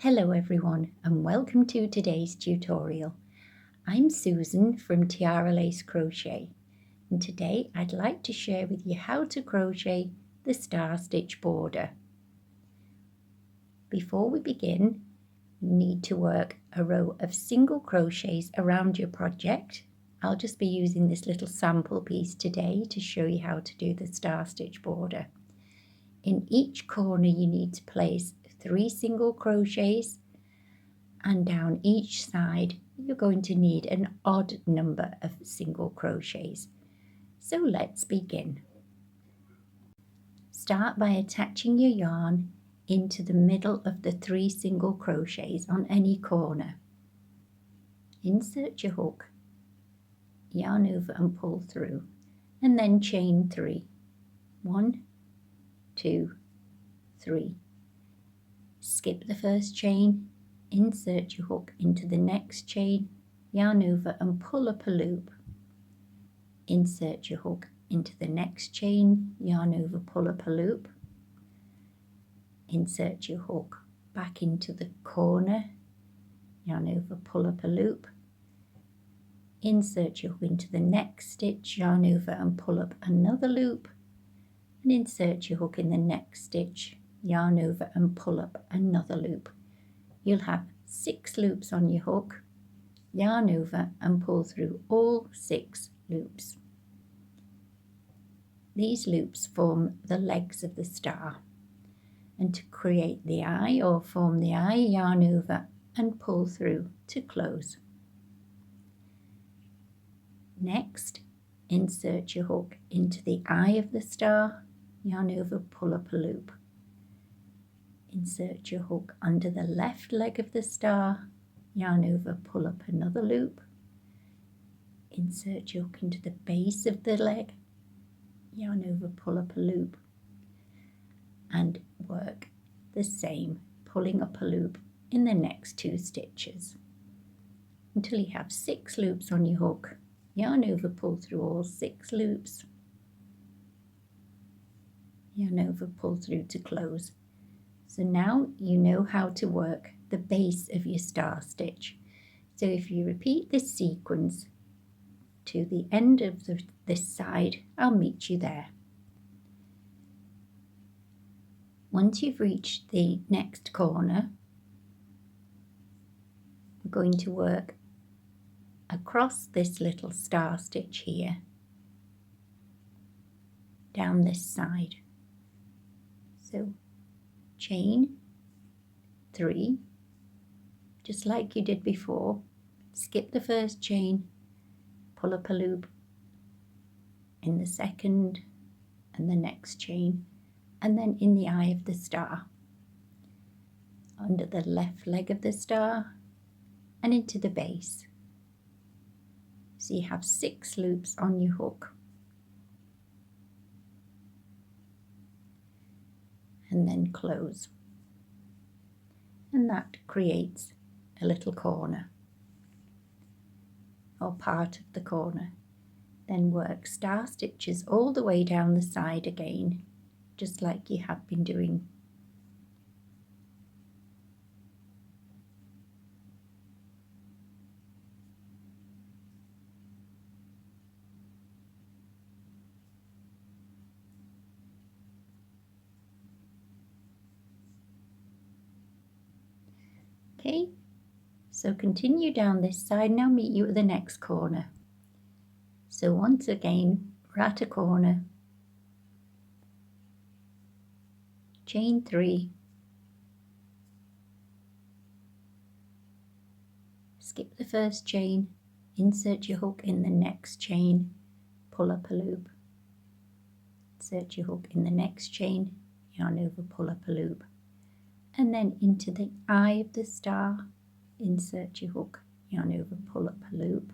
Hello everyone and welcome to today's tutorial. I'm Susan from Tiara Lace Crochet and today I'd like to share with you how to crochet the star stitch border. Before we begin, you need to work a row of single crochets around your project. I'll just be using this little sample piece today to show you how to do the star stitch border. In each corner you need to place 3 single crochets, and down each side you're going to need an odd number of single crochets. So let's begin. Start by attaching your yarn into the middle of the 3 single crochets on any corner. Insert your hook, yarn over and pull through, and then chain 3. 1, 2, 3. Skip the first chain, insert your hook into the next chain, yarn over and pull up a loop. Insert your hook into the next chain, yarn over, pull up a loop. Insert your hook back into the corner, yarn over, pull up a loop. Insert your hook into the next stitch, yarn over and pull up another loop. And insert your hook in the next stitch, yarn over and pull up another loop. You'll have 6 loops on your hook, yarn over and pull through all 6 loops. These loops form the legs of the star, and to create the eye or form the eye, yarn over and pull through to close. Next, insert your hook into the eye of the star, yarn over, pull up a loop. Insert your hook under the left leg of the star, yarn over, pull up another loop. Insert your hook into the base of the leg, yarn over, pull up a loop, and work the same, pulling up a loop in the next 2 stitches until you have 6 loops on your hook. Yarn over, pull through all 6 loops, yarn over, pull through to close. So now you know how to work the base of your star stitch. So if you repeat this sequence to the end of this side, I'll meet you there. Once you've reached the next corner, we're going to work across this little star stitch here, down this side. So chain 3, just like you did before. Skip the first chain, pull up a loop in the second and the next chain, and then in the eye of the star, under the left leg of the star and into the base. So you have 6 loops on your hook. And then close, and that creates a little corner or part of the corner. Then work star stitches all the way down the side again, just like you have been doing. Okay, so continue down this side and I'll meet you at the next corner. So once again, we're at a corner, chain 3, skip the first chain, insert your hook in the next chain, pull up a loop, insert your hook in the next chain, yarn over, pull up a loop, and then into the eye of the star, insert your hook, yarn over, pull up a loop,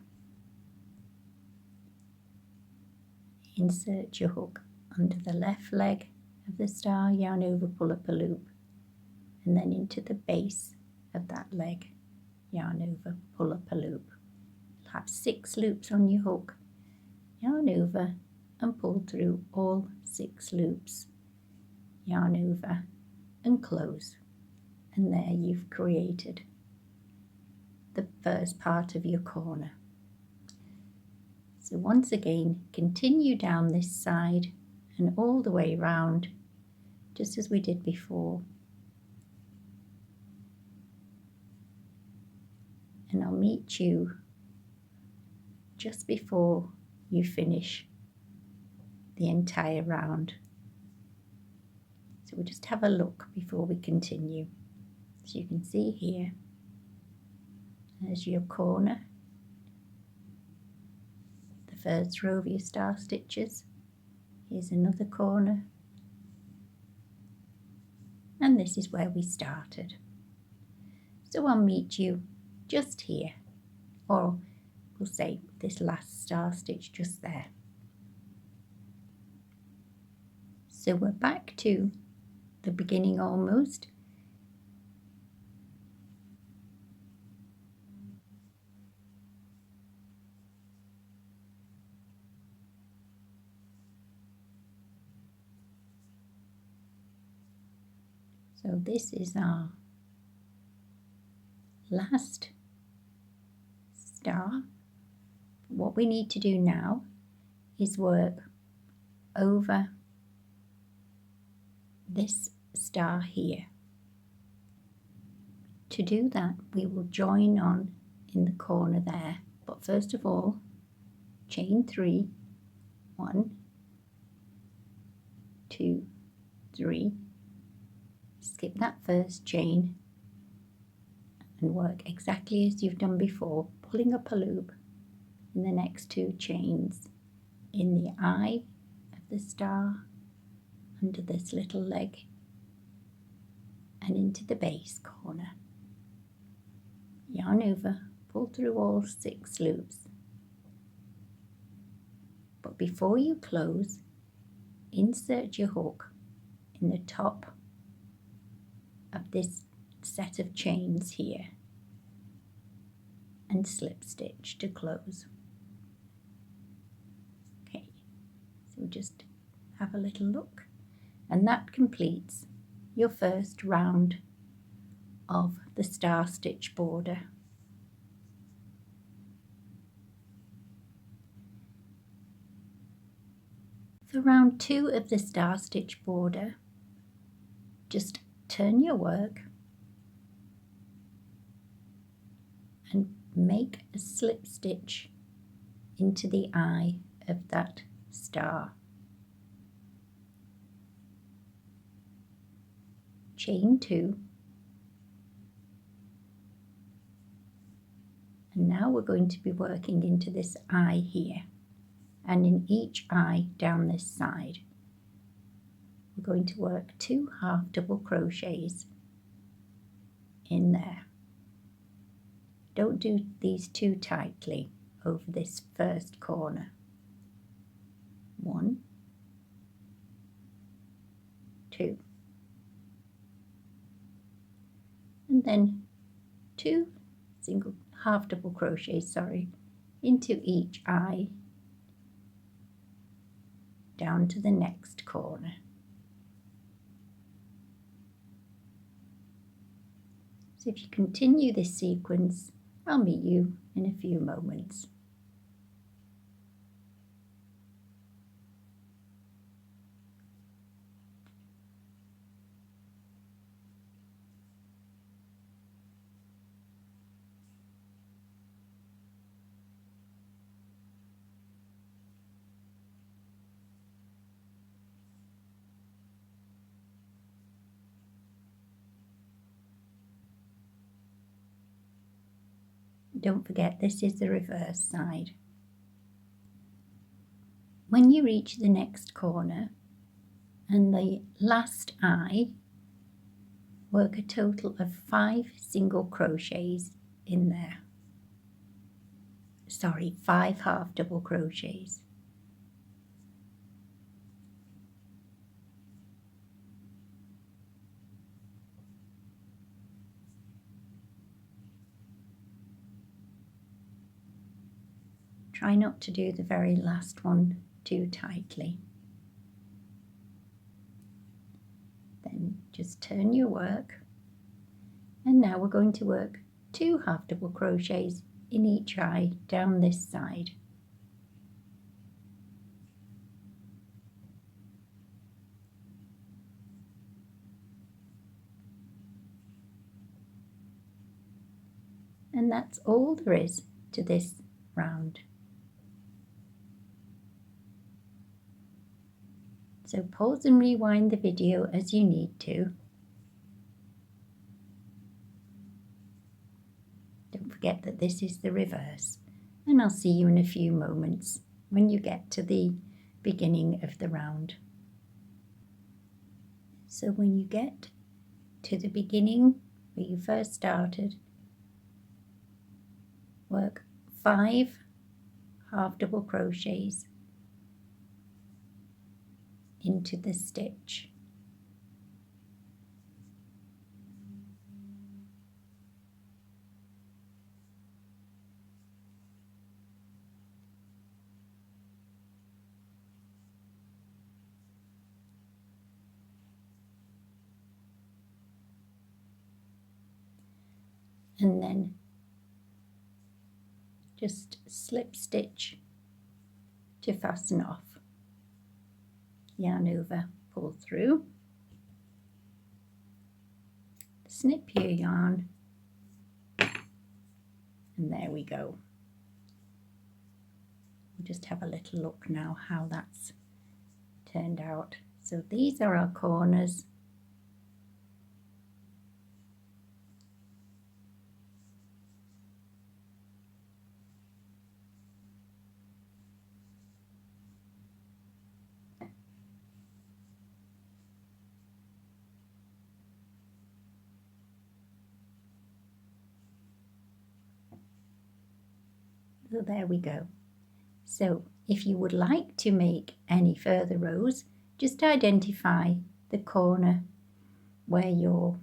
insert your hook under the left leg of the star, yarn over, pull up a loop, and then into the base of that leg, yarn over, pull up a loop. You'll have 6 loops on your hook, yarn over and pull through all 6 loops, yarn over and close. and there you've created the first part of your corner. So once again, continue down this side and all the way round, just as we did before. And I'll meet you just before you finish the entire round. So we'll just have a look before we continue. So you can see here, there's your corner, the first row of your star stitches. Here's another corner, and this is where we started. So I'll meet you just here, or we'll say this last star stitch just there. So we're back to the beginning almost. So this is our last star. What we need to do now is work over this star here. To do that, we will join on in the corner there, but first of all, chain 3, 1, 2, 3, skip that first chain and work exactly as you've done before, pulling up a loop in the next 2 chains in the eye of the star, under this little leg, and into the base corner. Yarn over, pull through all 6 loops. But before you close, insert your hook in the top of this set of chains here and slip stitch to close. Okay, so just have a little look, and that completes your first round of the star stitch border. For round 2 of the star stitch border, just turn your work and make a slip stitch into the eye of that star. Chain 2, and now we're going to be working into this eye here, and in each eye down this side we're going to work 2 half double crochets in there. Don't do these too tightly over this first corner. 1, 2, and then 2 single half double crochets, into each eye down to the next corner. So if you continue this sequence, I'll meet you in a few moments. Don't forget, this is the reverse side. When you reach the next corner and the last eye, work a total of 5 single crochets in there. 5 half double crochets. Try not to do the very last one too tightly. Then just turn your work And now we're going to work 2 half double crochets in each eye down this side. And that's all there is to this round. So pause and rewind the video as you need to. Don't forget that this is the reverse, and I'll see you in a few moments when you get to the beginning of the round. So when you get to the beginning where you first started, work 5 half double crochets into the stitch. And then just slip stitch to fasten off. Yarn over, pull through, snip your yarn, and there we go. We'll just have a little look now how that's turned out. So these are our corners. So there we go. So if you would like to make any further rows, just identify the corner where your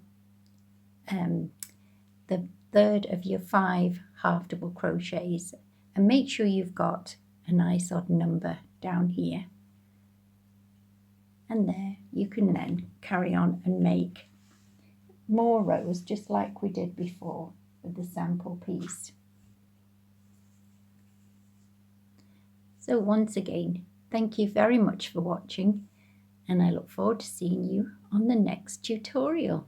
the third of your 5 half double crochets, and make sure you've got a nice odd number down here. And there you can then carry on and make more rows just like we did before with the sample piece. So once again, thank you very much for watching, and I look forward to seeing you on the next tutorial.